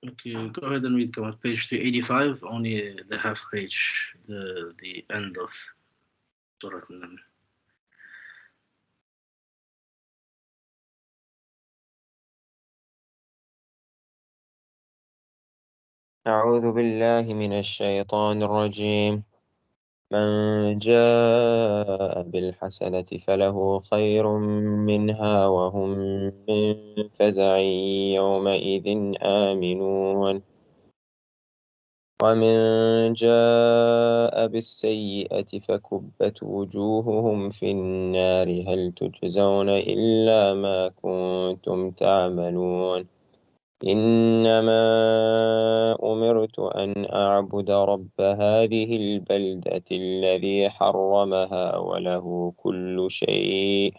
Okay, go ahead and read comment page 385, only the half page, the end of Surah Annaml. أعوذ بالله من الشيطان الرجيم. من جاء بالحسنة فله خير منها وهم من فزع يومئذ آمنون ومن جاء بالسيئة فكبت وجوههم في النار هل تجزون إلا ما كنتم تعملون إنما أمرت أن أعبد رب هذه البلدة الذي حرمها وله كل شيء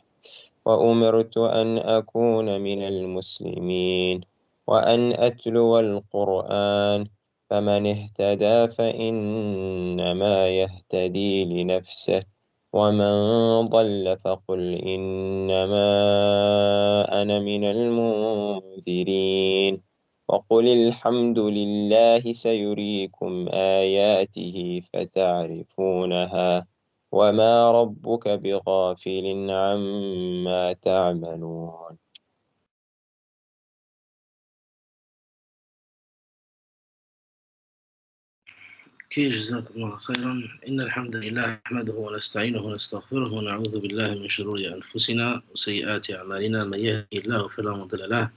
وأمرت أن أكون من المسلمين وأن أتلو القرآن فمن اهتدى فإنما يهتدي لنفسه ومن ضل فقل إنما أنا من المنذرين وقل الحمد لله سيريكم آياته فتعرفونها وما ربك بغافل عما تعملون. جزاكم الله خيرا. إن الحمد لله نحمده ونستعينه ونستغفره ونعوذ بالله من شرور أنفسنا وسيئات أعمالنا من يهده الله فلا مضل له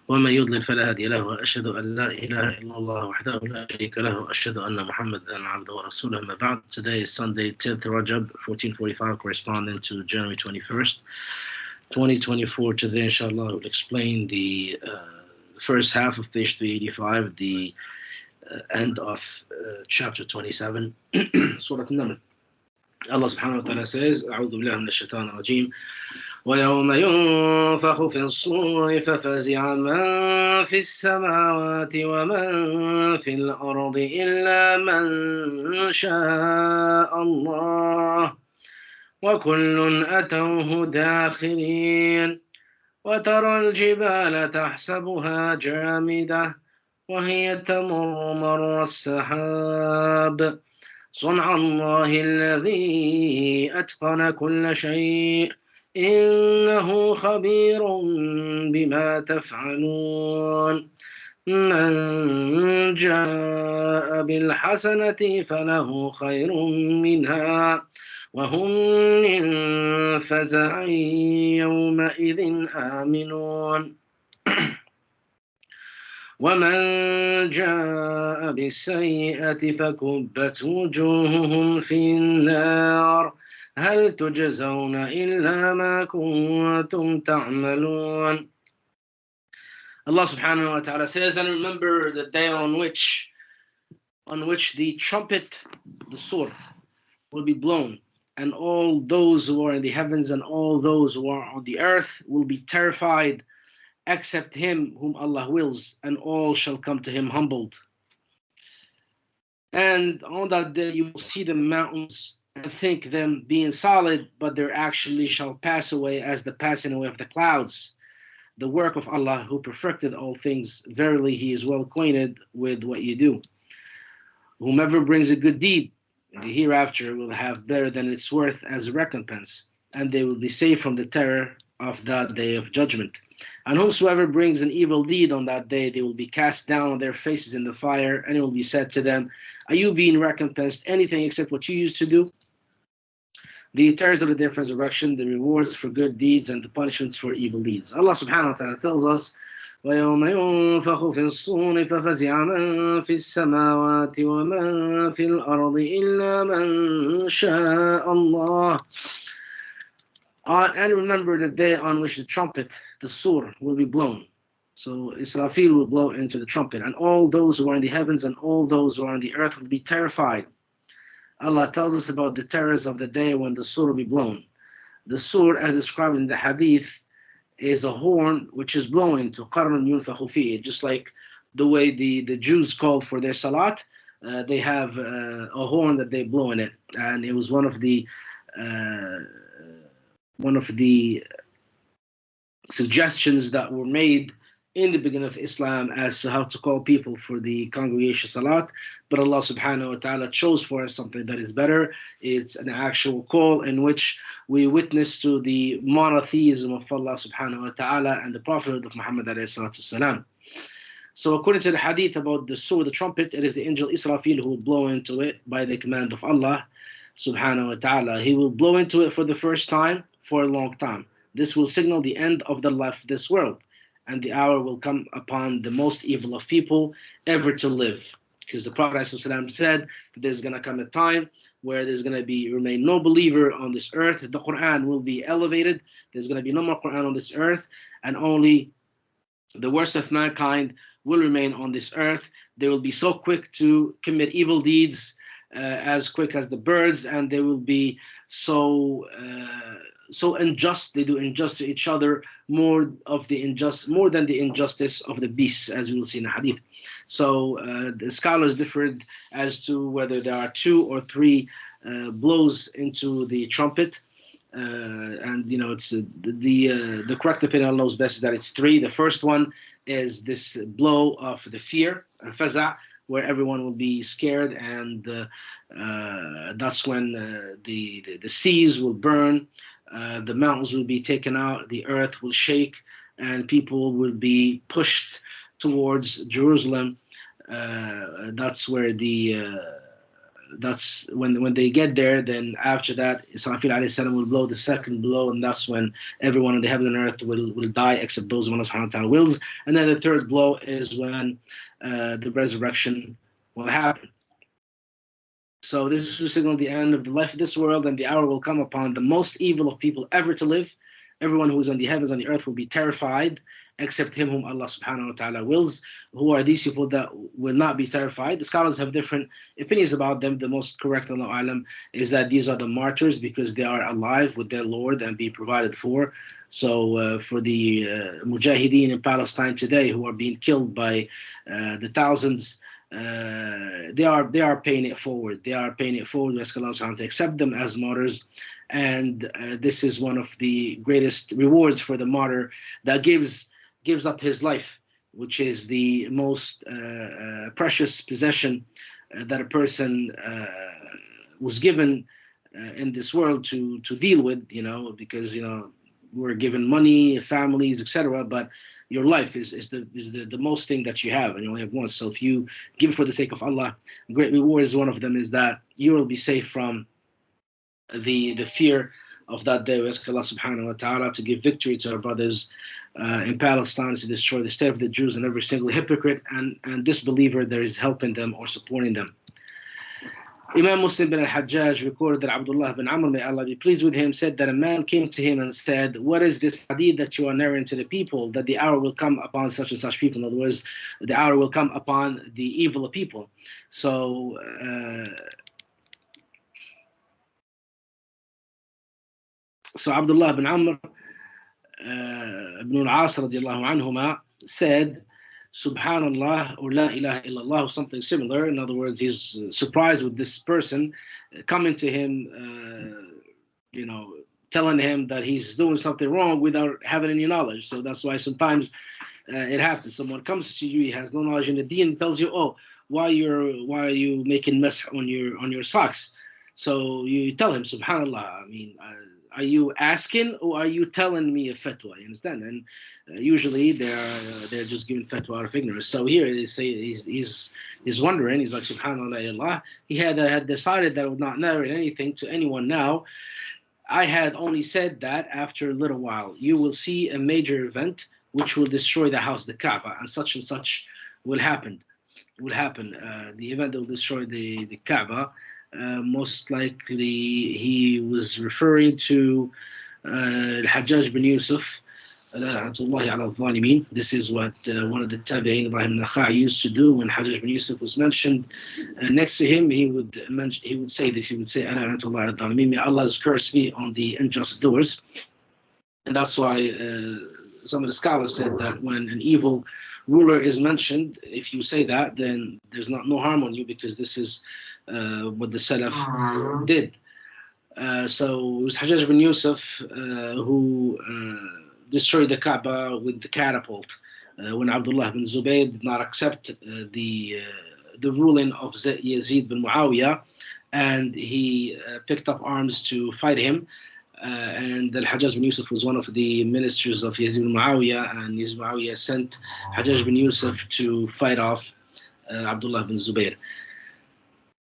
ومن يضلل فلا هادي له وأشهد أن لا إله إلا الله وحده لا شريك له وأشهد أن محمدا عبده ورسوله. أما بعد, today is Sunday 10th Rajab 1445, corresponding to January 21st 2024. Today inshallah we'll explain the first half of page 385, the end of chapter 27, Surah Annaml. Allah subhanahu wa ta'ala says, أعوذ بالله من الشيطان الرجيم ويوم ينفخ في الصور ففزع من في السماوات ومن في الأرض إلا من شاء الله وكل أتوه داخرين وترى الجبال تحسبها جامدة وهي تمر مر السحاب صنع الله الذي أتقن كل شيء إنه خبير بما تفعلون من جاء بالحسنة فله خير منها وهم من فزع يومئذ آمنون ومن جاء بالسيئة فكبت وجوههم في النار هل تجزون إلا ما كنتم تعملون. Allah subhanahu wa ta'ala says, and remember the day on which the trumpet, the surah, will be blown, and all those who are in the heavens and all those who are on the earth will be terrified, except him whom Allah wills, and all shall come to him humbled. And on that day you will see the mountains and think them being solid, but they actually shall pass away as the passing away of the clouds. The work of Allah who perfected all things, verily he is well acquainted with what you do. Whomever brings a good deed in the hereafter will have better than its worth as a recompense, and they will be safe from the terror of that day of judgment. And whosoever brings an evil deed on that day, they will be cast down on their faces in the fire, and it will be said to them, are you being recompensed anything except what you used to do? The terrors of the day of resurrection, the rewards for good deeds and the punishments for evil deeds. Allah subhanahu wa ta'ala tells us, وَيَوْمَ يُنفَخُ فِي الصُّورِ فَفَزِعَ مَن فِي السَّمَاوَاتِ وَمَن فِي الْأَرْضِ إِلَّا مَن شَاءَ اللَّهُ. And remember the day on which the trumpet, the surah, will be blown. So Israfil will blow into the trumpet, and all those who are in the heavens and all those who are on the earth will be terrified. Allah tells us about the terrors of the day when the surah will be blown. The surah, as described in the hadith, is a horn which is blowing to qarnun yunfakhu fihi, just like the way the Jews called for their salat. They have a horn that they blow in it, and it was one of the suggestions that were made in the beginning of Islam as to how to call people for the congregation salat, but Allah subhanahu wa ta'ala chose for us something that is better. It's an actual call in which we witness to the monotheism of Allah subhanahu wa ta'ala and the prophethood of Muhammad alayhi salatu wasalam. So according to the hadith about the surah, the trumpet, it is the angel Israfil who will blow into it by the command of Allah subhanahu wa ta'ala. He will blow into it for the first time for a long time. This will signal the end of the life of this world, and the hour will come upon the most evil of people ever to live. Because the Prophet ﷺ said that there's going to come a time where there's going to remain no believer on this earth. The Quran will be elevated. There's going to be no more Quran on this earth, and only the worst of mankind will remain on this earth. They will be so quick to commit evil deeds, as quick as the birds, and they will be so unjust. They do injustice to each other more than the injustice of the beasts, as we will see in the hadith. So the scholars differed as to whether there are 2 or 3 blows into the trumpet. And it's the correct opinion knows best is that it's 3. The first one is this blow of the fear, faza', where everyone will be scared, and that's when the seas will burn, the mountains will be taken out, the earth will shake, and people will be pushed towards Jerusalem. That's where that's when they get there. Then after that, Israfil alayhi salam will blow the second blow, and that's when everyone on the heaven and earth will die except those who Allah subhanahu wa ta'ala wills. And then the third blow is when the resurrection will happen. So this will signal the end of the life of this world, and the hour will come upon the most evil of people ever to live. Everyone who is on the heavens, on the earth, will be terrified, except him whom Allah subhanahu wa ta'ala wills. Who are these people that will not be terrified? The scholars have different opinions about them. The most correct, Allahu A'lam, is that these are the martyrs, because they are alive with their Lord and being provided for. So for the mujahideen in Palestine today who are being killed by the thousands, they are paying it forward. They are paying it forward. We ask Allah subhanahu wa ta'ala to accept them as martyrs. And this is one of the greatest rewards for the martyr that gives up his life, which is the most precious possession that a person was given in this world to deal with, because we're given money, families, etc. But your life is the most thing that you have, and you only have once. So if you give for the sake of Allah, great rewards. One of them is that you will be safe from the fear of that day. We ask Allah subhanahu wa ta'ala to give victory to our brothers in Palestine, to destroy the state of the Jews and every single hypocrite and disbeliever that is helping them or supporting them. Imam Muslim bin al-Hajjaj recorded that Abdullah bin Amr, may Allah be pleased with him, said that a man came to him and said, "What is this hadith that you are narrating to the people, that the hour will come upon such and such people?" In other words, the hour will come upon the evil of people. So Abdullah bin Amr ibn al-As radiallahu anhuma said, Subhanallah, or La ilaha illallah, or something similar. In other words, he's surprised with this person coming to him, telling him that he's doing something wrong without having any knowledge. So that's why sometimes it happens. Someone comes to you, he has no knowledge in the deen, and tells you, "Oh, why are you making mess on your socks?" So you tell him, Subhanallah. I mean, are you asking or are you telling me a fatwa? You understand? And usually they're just giving fatwa out of ignorance. So here they say he's wondering. He's like, Subhanallah, he had decided that I would not narrate anything to anyone now. I had only said that after a little while you will see a major event which will destroy the house, the Kaaba, and such will happen. The event that will destroy the Kaaba. Most likely he was referring to Al-Hajjaj bin Yusuf. This is what one of the Tabi'in, Ibrahim Nakha'i, used to do when Hajjaj bin Yusuf was mentioned. Next to him, he would say this. He would say, "May Allah's curse be on the unjust doers." And that's why some of the scholars said that when an evil ruler is mentioned, if you say that, then there's no harm on you, because this is what the Salaf did. So it was Hajjaj bin Yusuf who destroyed the Kaaba with the catapult, when Abdullah bin Zubayr did not accept the ruling of Yazid bin Muawiyah, and he picked up arms to fight him. And Al-Hajjaj bin Yusuf was one of the ministers of Yazid bin Muawiyah, and Yazid bin Muawiyah sent Hajjaj bin Yusuf to fight off Abdullah bin Zubayr.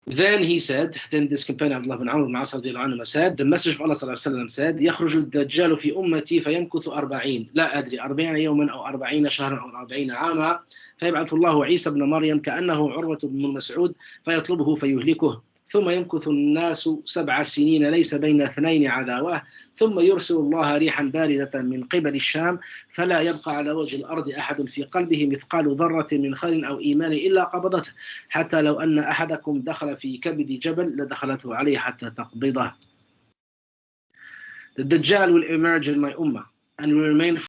Then he said, then this companion Abdullah bin Amr bin As said, the Messenger of Allah ﷺ said, يخرج الدجال في أمتي فيمكث 40 لا أدري 40 يوما أو 40 شهرا أو 40 عاما فيبعث الله عيسى بن مريم كأنه عروة بن مسعود فيطلبه فيهلكه ثم يمكث الناس 7 سنين ليس بين اثنين عداوة ثم يرسل الله ريحا باردة من قبل الشام فلا يبقى على وجه الأرض أحد في قلبه مثقال ذرة من خير أو إيمان إلا قبضته حتى لو أن أحدكم دخل في كبد جبل لدخلته عليه حتى تقبضه. The Dajjal will emerge in my ummah and will remain